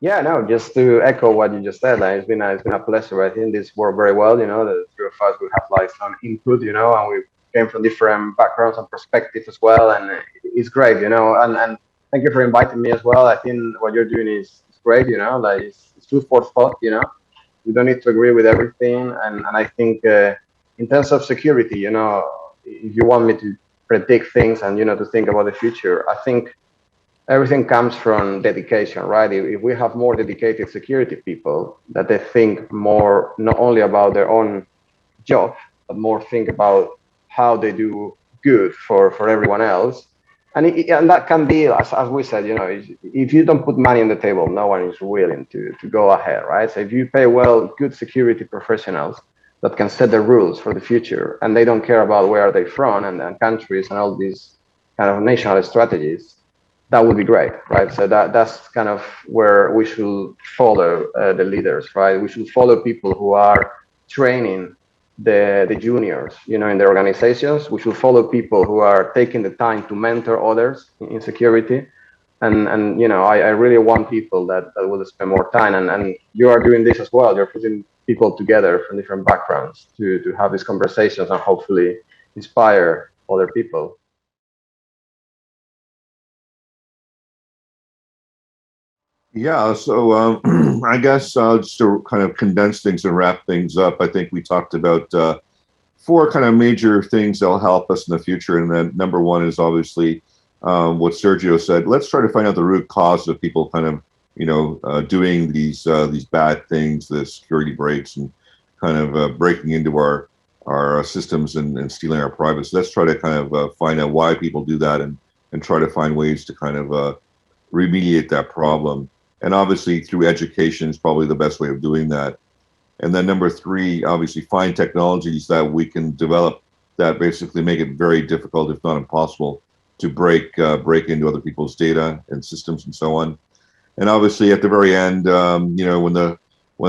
Yeah, no, just to echo what you just said, it's been a pleasure. I think this worked very well. The three of us we have like some input, and we came from different backgrounds and perspectives as well, and it's great, And thank you for inviting me as well. I think what you're doing is great, like it's food for thought. We don't need to agree with everything, and I think in terms of security, if you want me to predict things and to think about the future, I think everything comes from dedication, right? If we have more dedicated security people that they think more not only about their own job, but more think about how they do good for everyone else. And that can be, as we said, if you don't put money on the table, no one is willing to go ahead, right? So if you pay well, good security professionals that can set the rules for the future, and they don't care about where they're from and countries and all these kind of national strategies, that would be great, right? So that's kind of where we should follow the leaders, right? We should follow people who are training the juniors, in the organizations. We should follow people who are taking the time to mentor others in security. And I really want people that will spend more time. And you are doing this as well. You're putting people together from different backgrounds to have these conversations and hopefully inspire other people. Yeah, so I guess just to kind of condense things and wrap things up, I think we talked about four kind of major things that'll help us in the future. And then number one is obviously what Sergio said. Let's try to find out the root cause of people kind of, doing these bad things, the security breaks, and kind of breaking into our systems and stealing our privacy. Let's try to kind of find out why people do that and try to find ways to kind of remediate that problem. And obviously, through education is probably the best way of doing that. And then number three, obviously, find technologies that we can develop that basically make it very difficult, if not impossible, to break into other people's data and systems and so on. And obviously, at the very end, when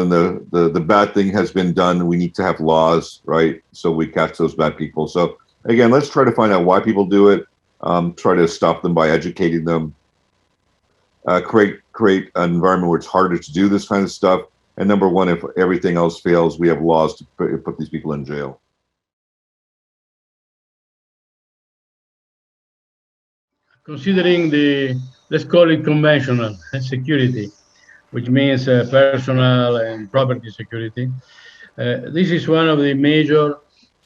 the bad thing has been done, we need to have laws, right? So we catch those bad people. So again, let's try to find out why people do it. Try to stop them by educating them. Create an environment where it's harder to do this kind of stuff. And number one, if everything else fails, we have laws to put these people in jail. Considering the, let's call it conventional security, which means personal and property security, this is one of the major,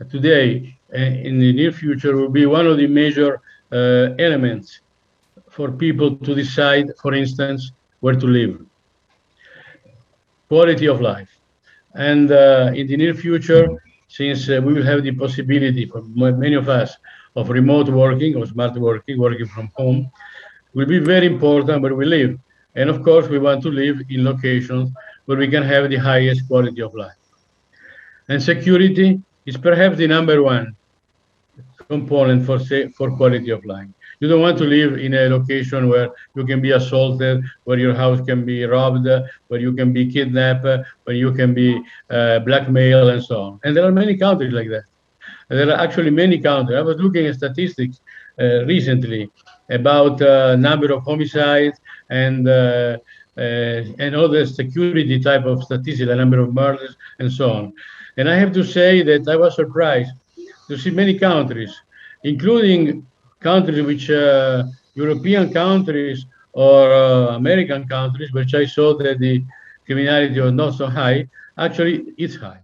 today, in the near future, will be one of the major elements for people to decide, for instance, where to live, quality of life. And in the near future, since we will have the possibility for many of us of remote working or smart working, working from home, will be very important where we live. And of course, we want to live in locations where we can have the highest quality of life. And security is perhaps the number one component for quality of life. You don't want to live in a location where you can be assaulted, where your house can be robbed, where you can be kidnapped, where you can be blackmailed, and so on. And there are many countries like that. There are actually many countries. I was looking at statistics recently about number of homicides and other security type of statistics, the number of murders and so on. And I have to say that I was surprised to see many countries, including countries which European countries or American countries, which I saw that the criminality was not so high. Actually, it's high.